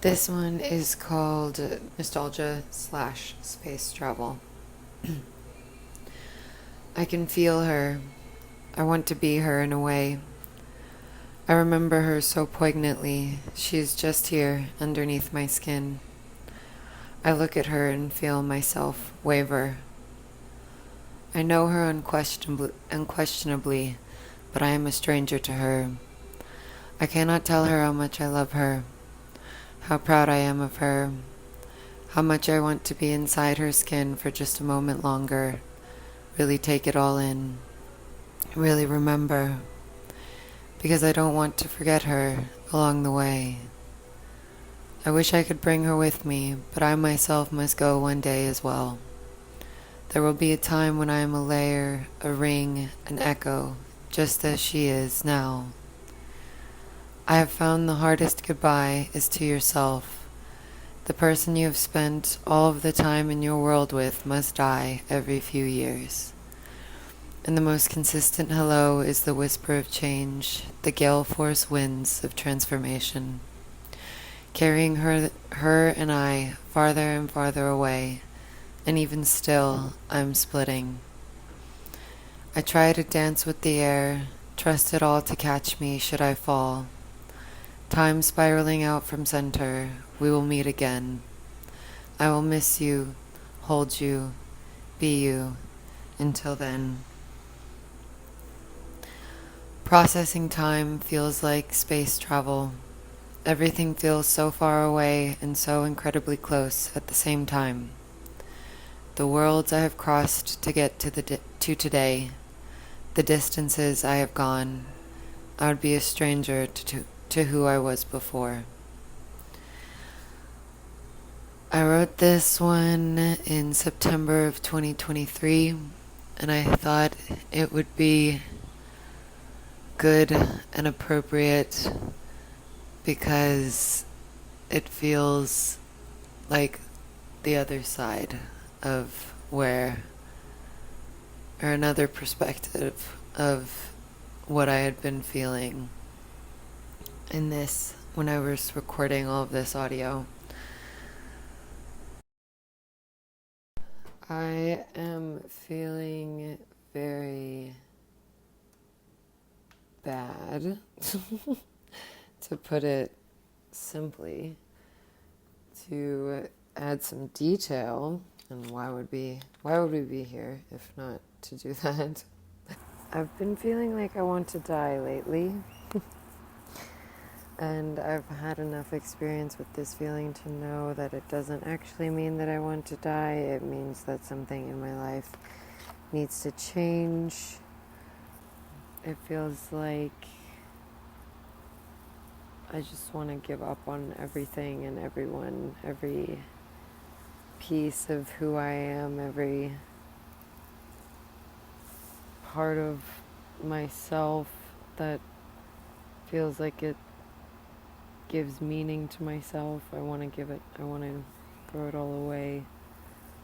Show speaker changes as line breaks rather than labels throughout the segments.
This one is called Nostalgia slash Space Travel. I can feel her. I want to be her in a way. I remember her so poignantly. She is just here, underneath my skin. I look at her and feel myself waver. I know her unquestionably, but I am a stranger to her. I cannot tell her how much I love her, how proud I am of her, how much I want to be inside her skin for just a moment longer, really take it all in, really remember, because I don't want to forget her along the way. I wish I could bring her with me, but I myself must go one day as well. There will be a time when I am a layer, a ring, an echo, just as she is now. I have found the hardest goodbye is to yourself. The person you have spent all of the time in your world with must die every few years. And the most consistent hello is the whisper of change, the gale force winds of transformation, carrying her and I farther and farther away, and even still, I'm splitting. I try to dance with the air, trust it all to catch me should I fall. Time spiraling out from center, we will meet again. I will miss you, hold you, be you. Until then. Processing time feels like space travel. Everything feels so far away and so incredibly close at the same time. The worlds I have crossed to get to today, the distances I have gone, I would be a stranger to who I was before. I wrote this one in September of 2023, and I thought it would be good and appropriate because it feels like the other side of where, or another perspective of what I had been feeling in this when I was recording all of this audio. I am feeling very bad, to put it simply. To add some detail, and why would we be here if not to do that? I've been feeling like I want to die lately. And I've had enough experience with this feeling to know that it doesn't actually mean that I want to die. It means that something in my life needs to change. It feels like I just want to give up on everything and everyone, every piece of who I am, every part of myself that feels like it gives meaning to myself. I want to throw it all away.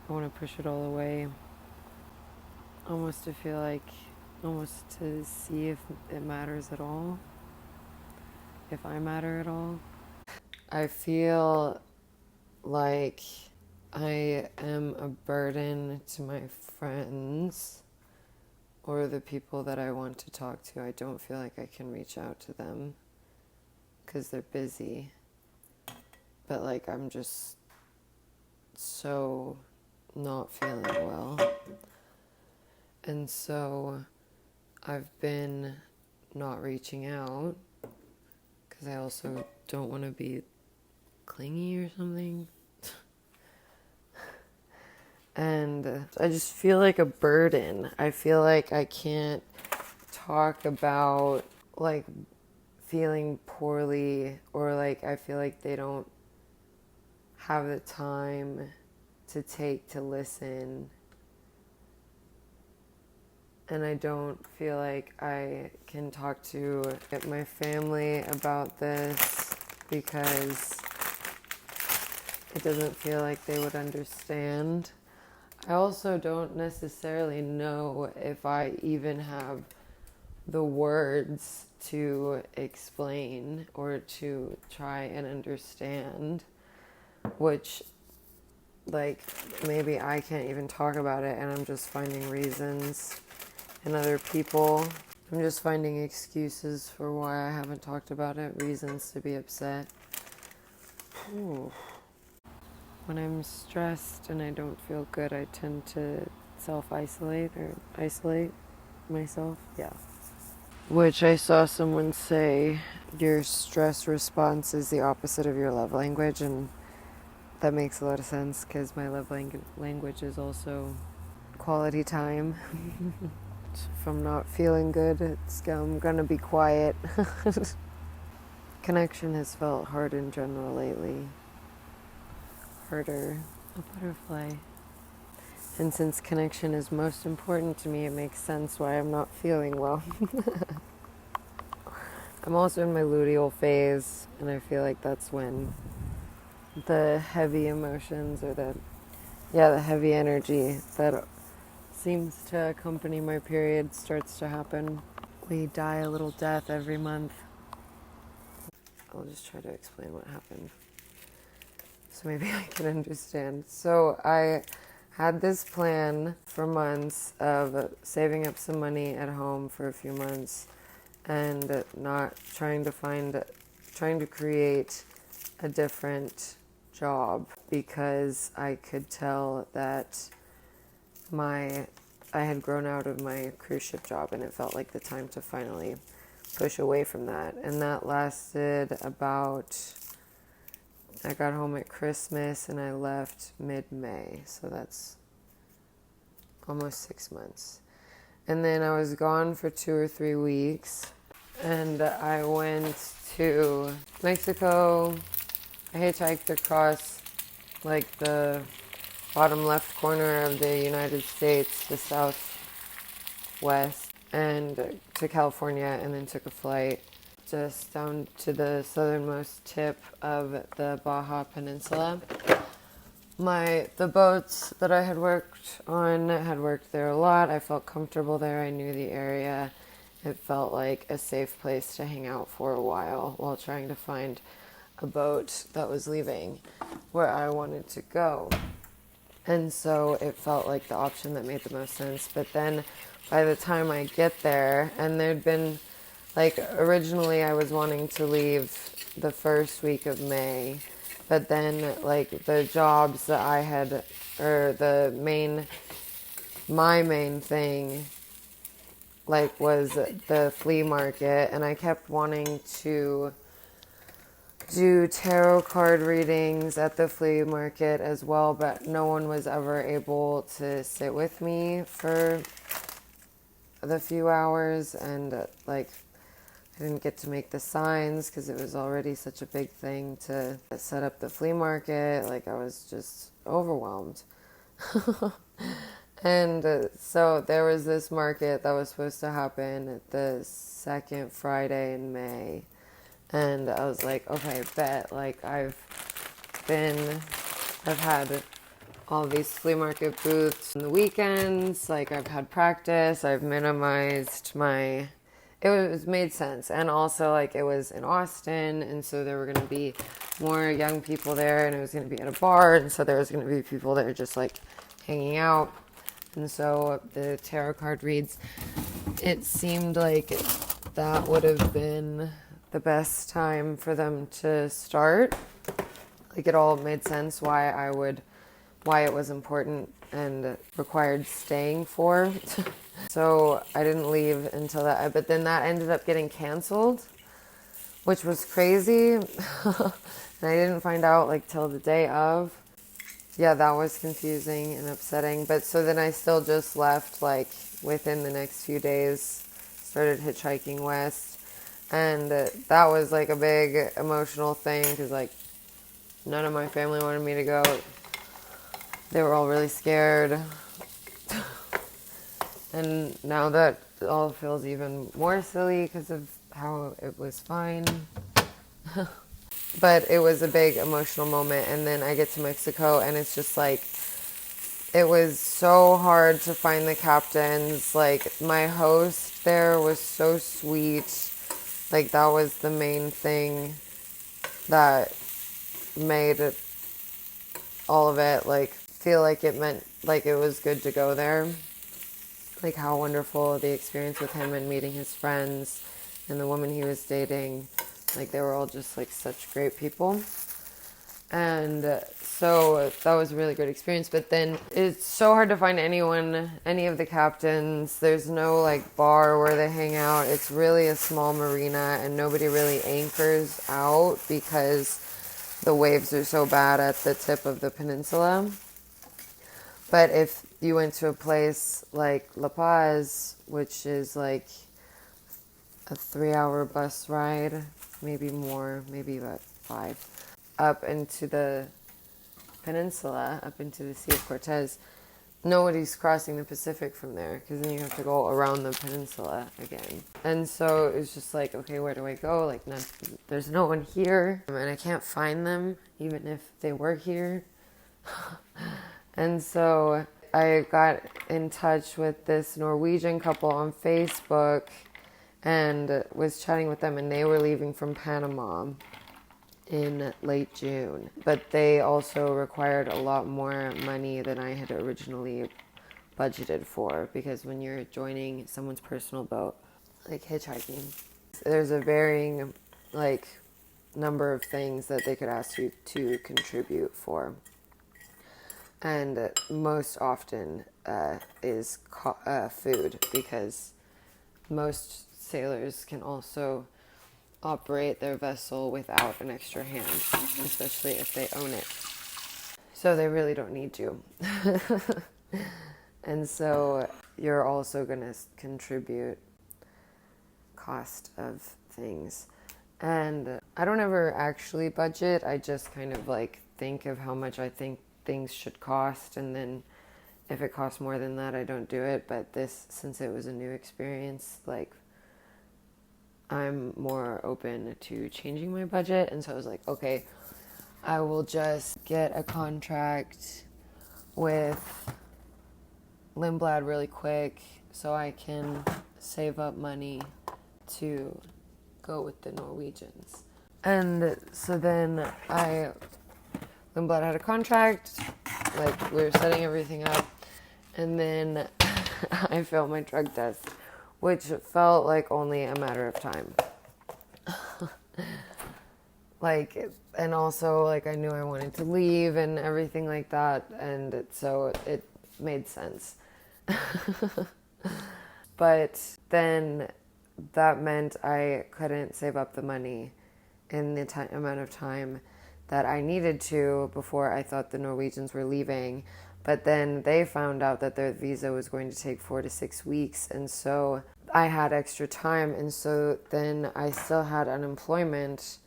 I want to push it all away. Almost to see if it matters at all. If I matter at all. I feel like I am a burden to my friends or the people that I want to talk to. I don't feel like I can reach out to them because they're busy. But like I'm just so not feeling well. And so I've been not reaching out because I also don't want to be clingy or something. And I just feel like a burden. I feel like I can't talk about like feeling poorly, or like I feel like they don't have the time to take to listen. And I don't feel like I can talk to my family about this because it doesn't feel like they would understand. I also don't necessarily know if I even have the words to explain or to try and understand, which, like, maybe I can't even talk about it, and I'm just finding reasons in other people. I'm just finding excuses for why I haven't talked about it, reasons to be upset. Ooh. When I'm stressed and I don't feel good, I tend to self-isolate or isolate myself. Yeah. Which I saw someone say, your stress response is the opposite of your love language, and that makes a lot of sense because my love language is also quality time. If I'm not feeling good, I'm gonna be quiet. Connection has felt hard in general lately. Harder. A butterfly. And since connection is most important to me, it makes sense why I'm not feeling well. I'm also in my luteal phase, and I feel like that's when the heavy emotions or the heavy energy that seems to accompany my period starts to happen. We die a little death every month. I'll just try to explain what happened so maybe I can understand. So I had this plan for months of saving up some money at home for a few months and not trying to create a different job, because I could tell that I had grown out of my cruise ship job, and it felt like the time to finally push away from that. And that lasted I got home at Christmas and I left mid-May, so that's almost 6 months. And then I was gone for 2 or 3 weeks, and I went to Mexico. I hitchhiked across like the bottom left corner of the United States, the southwest, and to California, and then took a flight just down to the southernmost tip of the Baja Peninsula. The boats that I had worked on had worked there a lot. I felt comfortable there. I knew the area. It felt like a safe place to hang out for a while trying to find a boat that was leaving where I wanted to go. And so it felt like the option that made the most sense. But then by the time I get there, and there'd been, like, originally I was wanting to leave the first week of May, but then, like, the jobs that I had, or my main thing, like, was the flea market, and I kept wanting to do tarot card readings at the flea market as well, but no one was ever able to sit with me for the few hours, and like, I didn't get to make the signs because it was already such a big thing to set up the flea market. Like, I was just overwhelmed. And so there was this market that was supposed to happen the second Friday in May. And I was like, okay, bet. Like, I've had all these flea market booths on the weekends. Like, I've had practice. I've minimized it was made sense. And also, like, it was in Austin, and so there were going to be more young people there, and it was going to be at a bar, and so there was going to be people there just, like, hanging out. And so the tarot card reads, it seemed like that would have been the best time for them to start. Like, it all made sense why it was important and required staying for. So I didn't leave until that, but then that ended up getting canceled, which was crazy. And I didn't find out like till the day of. Yeah, that was confusing and upsetting. But so then I still just left like within the next few days, started hitchhiking west. And that was like a big emotional thing because like none of my family wanted me to go. They were all really scared. And now that all feels even more silly because of how it was fine. But it was a big emotional moment. And then I get to Mexico and it's just like, it was so hard to find the captains. Like, my host there was so sweet. Like, that was the main thing that made it, all of it, like, feel like it meant, like, it was good to go there. Like, how wonderful the experience with him and meeting his friends and the woman he was dating. Like, they were all just, like, such great people. And so that was a really good experience. But then it's so hard to find any of the captains. There's no, like, bar where they hang out. It's really a small marina, and nobody really anchors out because the waves are so bad at the tip of the peninsula. But if you went to a place like La Paz, which is like a 3-hour bus ride, maybe more, maybe about 5, up into the peninsula, up into the Sea of Cortez, nobody's crossing the Pacific from there, because then you have to go around the peninsula again. And so it's just like, okay, where do I go? Like, there's no one here, and I can't find them, even if they were here. And so I got in touch with this Norwegian couple on Facebook and was chatting with them, and they were leaving from Panama in late June. But they also required a lot more money than I had originally budgeted for, because when you're joining someone's personal boat, like hitchhiking, there's a varying, like, number of things that they could ask you to contribute for. And most often is food, because most sailors can also operate their vessel without an extra hand, especially if they own it. So they really don't need you. And so you're also going to contribute cost of things. And I don't ever actually budget. I just kind of like think of how much I think things should cost, and then if it costs more than that, I don't do it. But this, since it was a new experience, like, I'm more open to changing my budget. And so I was like, okay, I will just get a contract with Lindblad really quick so I can save up money to go with the Norwegians. And so then Lindblad had a contract, like, we were setting everything up, and then I failed my drug test, which felt like only a matter of time. Like, and also, like, I knew I wanted to leave and everything like that, and so it made sense. But then that meant I couldn't save up the money in the amount of time that I needed to before I thought the Norwegians were leaving. But then they found out that their visa was going to take 4 to 6 weeks, and so I had extra time, and so then I still had unemployment,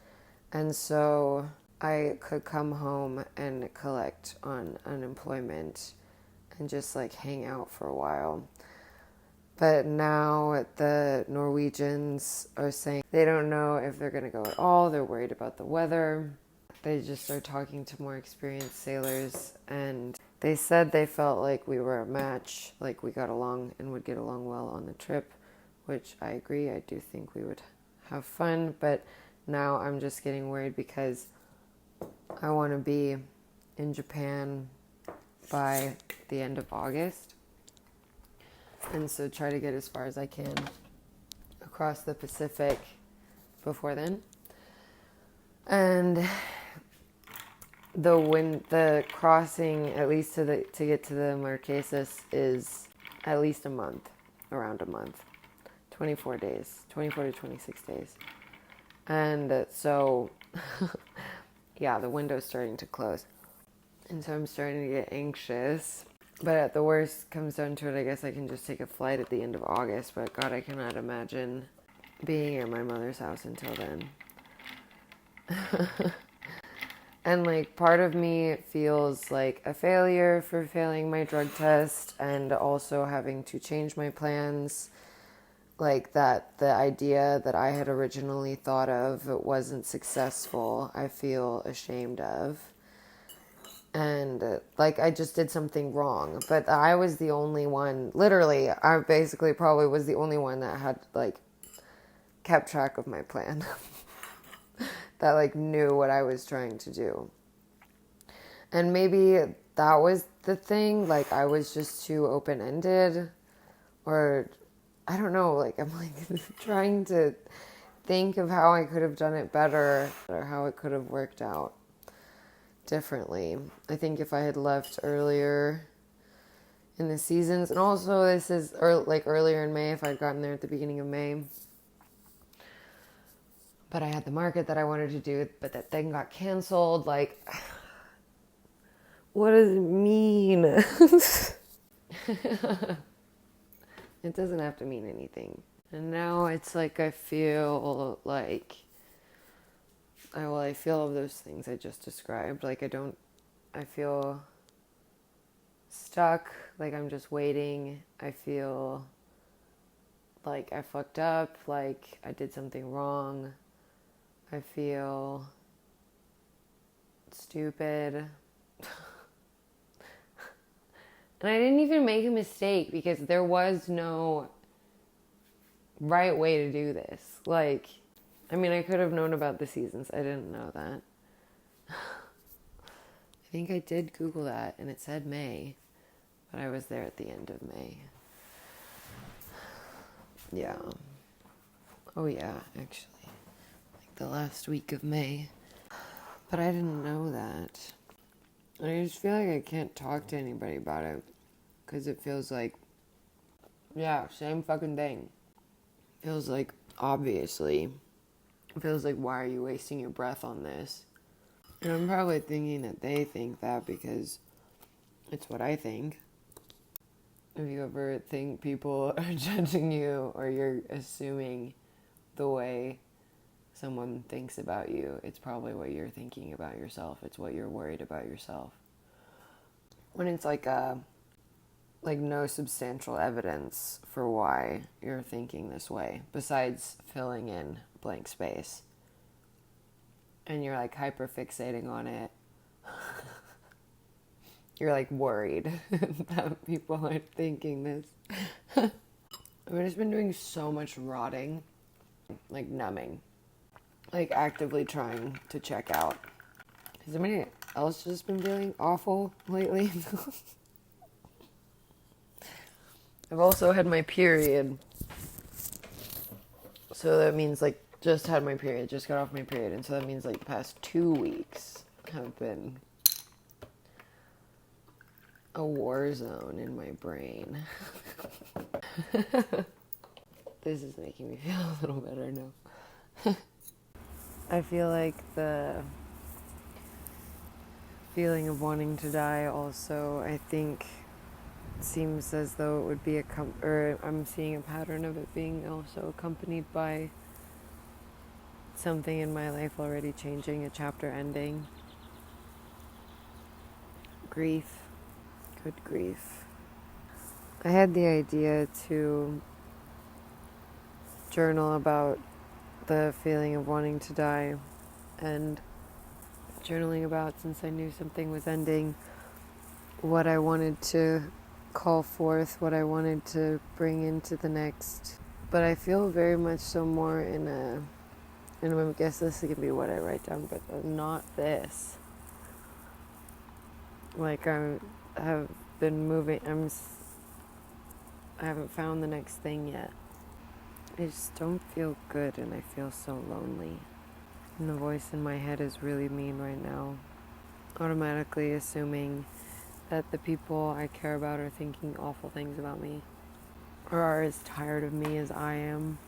and so I could come home and collect on unemployment and just, like, hang out for a while. But now the Norwegians are saying they don't know if they're going to go at all. They're worried about the weather. They just are talking to more experienced sailors, and they said they felt like we were a match, like we got along and would get along well on the trip, which I agree. I do think we would have fun, but now I'm just getting worried because I want to be in Japan by the end of August, and so try to get as far as I can across the Pacific before then. And the crossing, at least to get to the Marquesas, is at least a month, around a month, 24 days, 24 to 26 days. And so, yeah, the window's starting to close. And so I'm starting to get anxious. But at the worst comes down to it, I guess I can just take a flight at the end of August. But God, I cannot imagine being at my mother's house until then. And, like, part of me feels like a failure for failing my drug test and also having to change my plans. Like, that the idea that I had originally thought of wasn't successful, I feel ashamed of. And, like, I just did something wrong. But I was the only one, literally, I basically probably was the only one that had, like, kept track of my plan. That like knew what I was trying to do. And maybe that was the thing, like I was just too open-ended, or I don't know, like I'm like trying to think of how I could have done it better or how it could have worked out differently. I think if I had left earlier in the seasons, and also this is like earlier in May, if I'd gotten there at the beginning of May, but I had the market that I wanted to do, but that thing got canceled, like what does it mean? It doesn't have to mean anything. And now it's like I feel like I feel all those things I just described. Like I feel stuck, like I'm just waiting. I feel like I fucked up, like I did something wrong. I feel stupid. And I didn't even make a mistake because there was no right way to do this. Like, I mean, I could have known about the seasons. I didn't know that. I think I did Google that and it said May, but I was there at the end of May. Yeah. Oh yeah, actually. Like the last week of May. But I didn't know that. And I just feel like I can't talk to anybody about it because it feels like, yeah, same fucking thing. Feels like, obviously, it feels like, why are you wasting your breath on this? And I'm probably thinking that they think that because it's what I think. If you ever think people are judging you or you're assuming the way someone thinks about you, it's probably what you're thinking about yourself. It's what you're worried about yourself. When it's like no substantial evidence for why you're thinking this way, besides filling in blank space. And you're like hyper fixating on it. You're like worried that people are thinking this. I've just been doing so much rotting, like numbing, like actively trying to check out. Has anybody else just been feeling awful lately? I've also had my period. So that means like just had my period, just got off my period. And so that means like the past 2 weeks have been a war zone in my brain. This is making me feel a little better now. I feel like the feeling of wanting to die also, I think, seems as though it would be I'm seeing a pattern of it being also accompanied by something in my life already changing, a chapter ending. Grief. Good grief. I had the idea to journal about the feeling of wanting to die and journaling about, since I knew something was ending, what I wanted to call forth, what I wanted to bring into the next. But I feel very much so more in a, and I guess this can be what I write down, but not this. Like I have been moving, I haven't found the next thing yet. I just don't feel good and I feel so lonely. And the voice in my head is really mean right now. Automatically assuming that the people I care about are thinking awful things about me. Or are as tired of me as I am.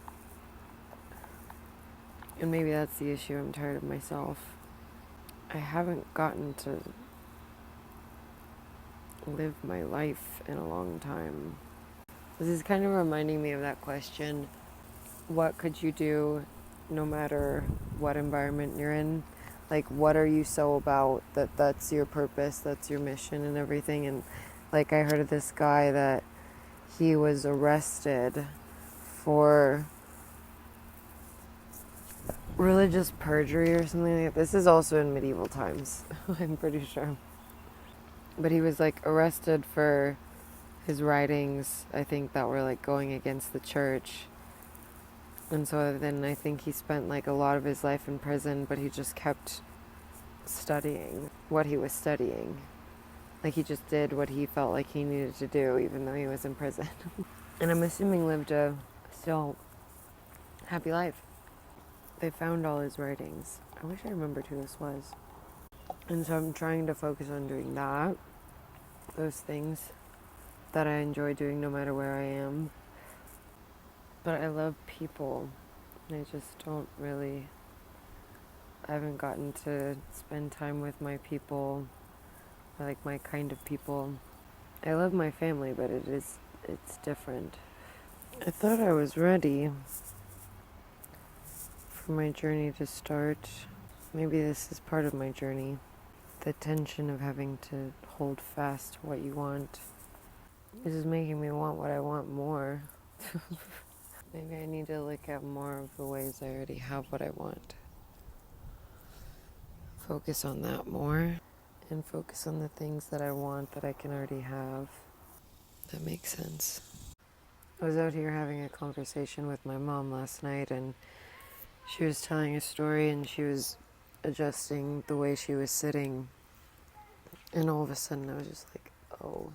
And maybe that's the issue, I'm tired of myself. I haven't gotten to live my life in a long time. This is kind of reminding me of that question, what could you do no matter what environment you're in? Like, what are you so about that's your purpose, that's your mission and everything? And like I heard of this guy that he was arrested for religious perjury or something like that. This is also in medieval times, I'm pretty sure. But he was like arrested for his writings, I think, that were like going against the church. And so then I think he spent like a lot of his life in prison, but he just kept studying what he was studying. Like he just did what he felt like he needed to do, even though he was in prison. And I'm assuming lived a still happy life. They found all his writings. I wish I remembered who this was. And so I'm trying to focus on doing that, those things that I enjoy doing no matter where I am. But I love people. I just don't really, I haven't gotten to spend time with my people, or like my kind of people. I love my family, but it's different. I thought I was ready for my journey to start. Maybe this is part of my journey. The tension of having to hold fast to what you want. This is making me want what I want more. Maybe I need to look at more of the ways I already have what I want. Focus on that more. And focus on the things that I want that I can already have. That makes sense. I was out here having a conversation with my mom last night, and she was telling a story, and she was adjusting the way she was sitting. And all of a sudden I was just like, oh,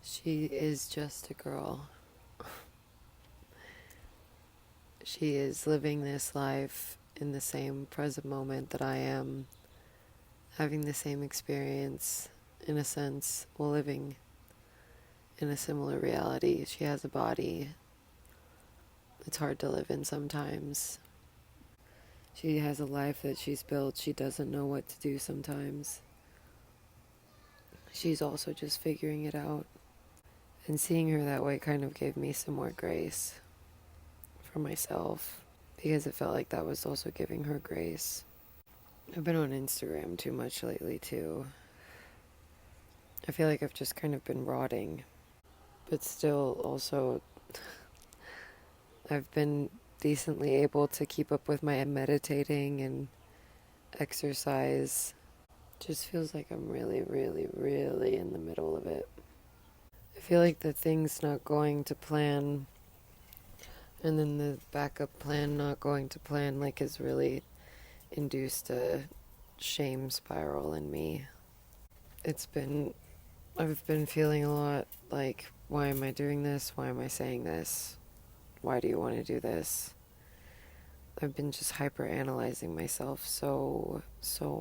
she is just a girl. She is living this life in the same present moment that I am, having the same experience, in a sense, while living in a similar reality. She has a body. It's hard to live in sometimes. She has a life that she's built. She doesn't know what to do sometimes. She's also just figuring it out. And seeing her that way kind of gave me some more grace for myself, because it felt like that was also giving her grace. I've been on Instagram too much lately too. I feel like I've just kind of been rotting, but still also I've been decently able to keep up with my meditating and exercise. Just feels like I'm really, really, really in the middle of it. I feel like the thing's not going to plan, and then the backup plan not going to plan, like, has really induced a shame spiral in me. I've been feeling a lot like, why am I doing this? Why am I saying this? Why do you want to do this? I've been just hyper analyzing myself so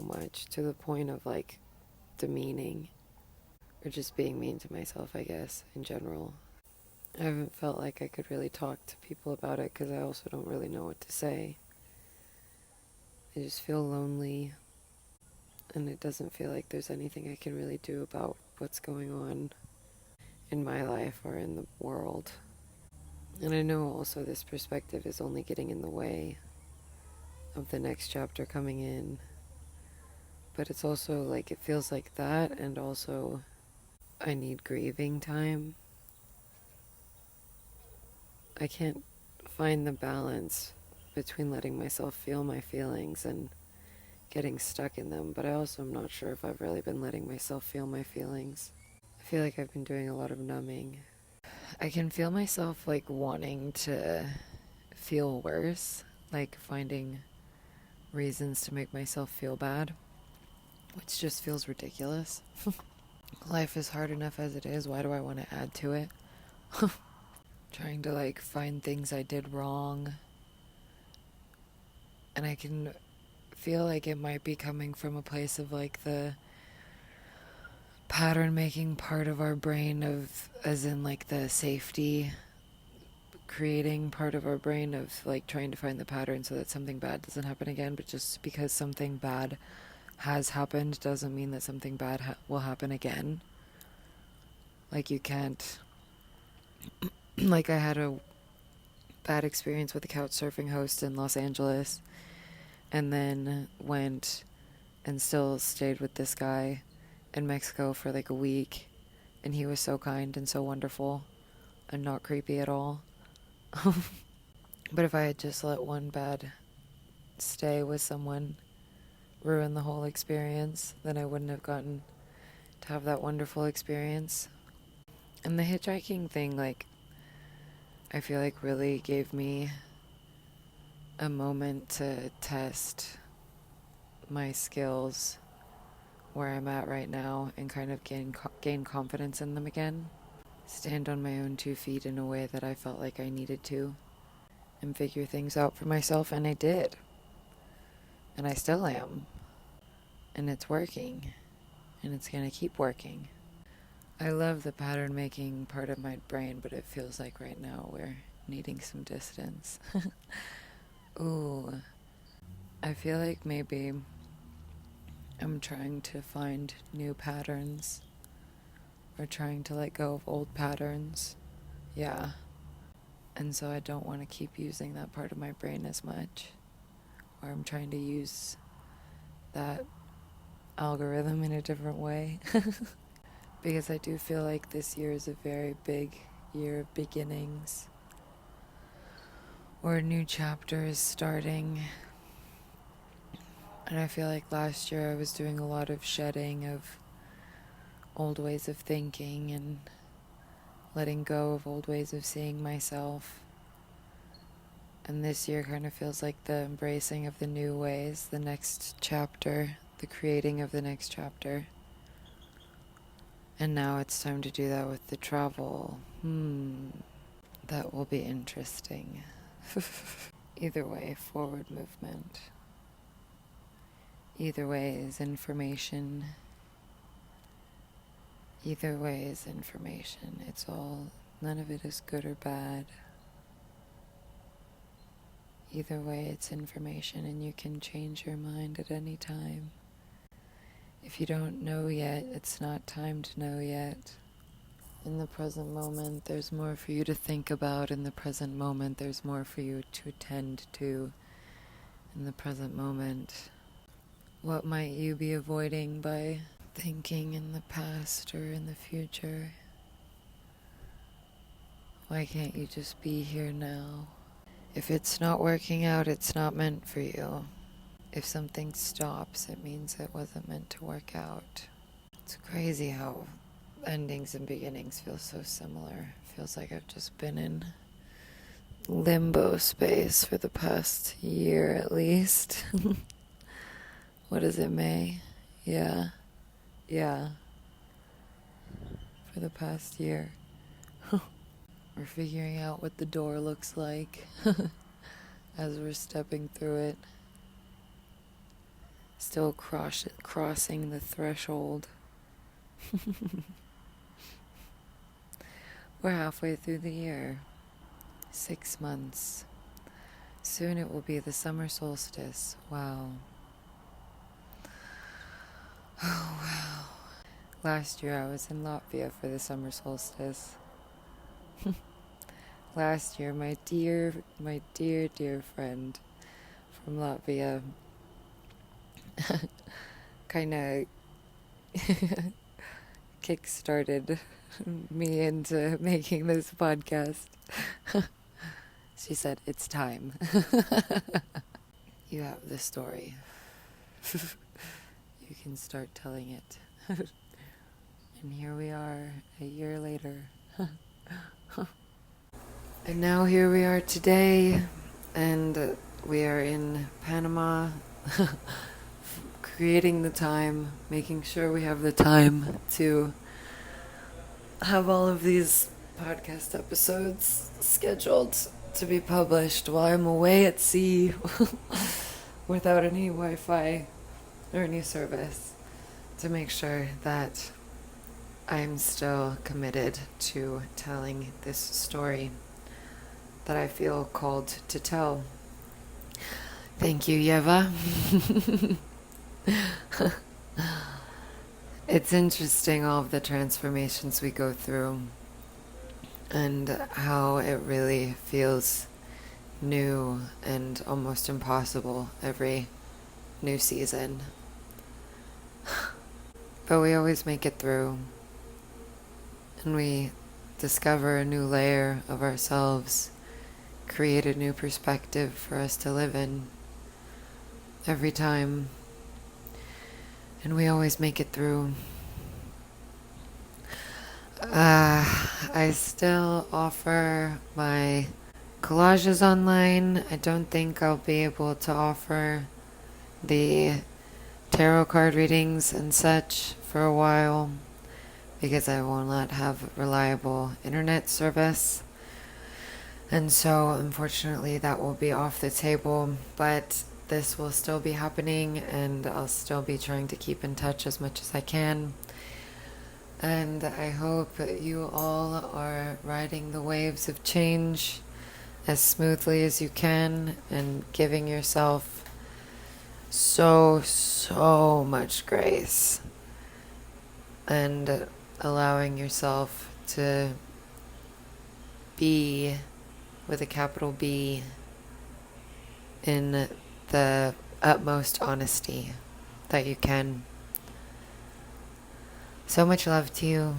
much, to the point of like demeaning, or just being mean to myself, I guess, in general. I haven't felt like I could really talk to people about it, because I also don't really know what to say. I just feel lonely, and it doesn't feel like there's anything I can really do about what's going on in my life or in the world. And I know also this perspective is only getting in the way of the next chapter coming in. But it's also like, it feels like that, and also I need grieving time. I can't find the balance between letting myself feel my feelings and getting stuck in them, but I also am not sure if I've really been letting myself feel my feelings. I feel like I've been doing a lot of numbing. I can feel myself like wanting to feel worse, like finding reasons to make myself feel bad, which just feels ridiculous. Life is hard enough as it is. Why do I want to add to it? Trying to like find things I did wrong. And I can feel like it might be coming from a place of like the pattern making part of our brain, of as in like the safety creating part of our brain, of like trying to find the pattern so that something bad doesn't happen again. But just because something bad has happened doesn't mean that something bad will happen again. Like you can't like, I had a bad experience with a couch surfing host in Los Angeles, and then went and still stayed with this guy in Mexico for like a week, and he was so kind and so wonderful and not creepy at all. But if I had just let one bad stay with someone ruin the whole experience, then I wouldn't have gotten to have that wonderful experience. And the hitchhiking thing, like, I feel like really gave me a moment to test my skills where I'm at right now and kind of gain confidence in them again. Stand on my own 2 feet in a way that I felt like I needed to, and figure things out for myself, and I did. And I still am. And it's working. And it's going to keep working. I love the pattern making part of my brain, but it feels like right now we're needing some distance. Ooh. I feel like maybe I'm trying to find new patterns, or trying to let go of old patterns. Yeah. And so I don't want to keep using that part of my brain as much. Or I'm trying to use that algorithm in a different way. Because I do feel like this year is a very big year of beginnings, or a new chapter is starting. And I feel like last year I was doing a lot of shedding of old ways of thinking and letting go of old ways of seeing myself. And this year kind of feels like the embracing of the new ways, the next chapter, the creating of the next chapter. And now it's time to do that with the travel. That will be interesting. Either way, forward movement. Either way is information. Either way is information. None of it is good or bad. Either way, it's information, and you can change your mind at any time. If you don't know yet, it's not time to know yet. In the present moment, there's more for you to think about. In the present moment, there's more for you to attend to. In the present moment, what might you be avoiding by thinking in the past or in the future? Why can't you just be here now? If it's not working out, it's not meant for you. If something stops, it means it wasn't meant to work out. It's crazy how endings and beginnings feel so similar. Feels like I've just been in limbo space for the past year at least. What is it, May? Yeah. For the past year. We're figuring out what the door looks like as we're stepping through it. Still crossing the threshold. We're halfway through the year. 6 months. Soon it will be the summer solstice. Wow. Oh, wow. Last year I was in Latvia for the summer solstice. Last year, my dear friend from Latvia kind of kick-started me into making this podcast. She said, "It's time." You have the story. You can start telling it. And here we are, a year later. And now here we are today, and we are in Panama, creating the time, making sure we have the time to have all of these podcast episodes scheduled to be published while I'm away at sea without any Wi-Fi or any service, to make sure that I'm still committed to telling this story that I feel called to tell. Thank you, Yeva. It's interesting, all of the transformations we go through and how it really feels new and almost impossible every new season. But we always make it through, and we discover a new layer of ourselves, create a new perspective for us to live in every time, and we always make it through. I still offer my collages online. I don't think I'll be able to offer the tarot card readings and such for a while because I will not have reliable internet service. And so, unfortunately, that will be off the table. But this will still be happening, and I'll still be trying to keep in touch as much as I can. And I hope you all are riding the waves of change as smoothly as you can and giving yourself so much grace and allowing yourself to be, with a capital B, in the utmost honesty that you can. So much love to you.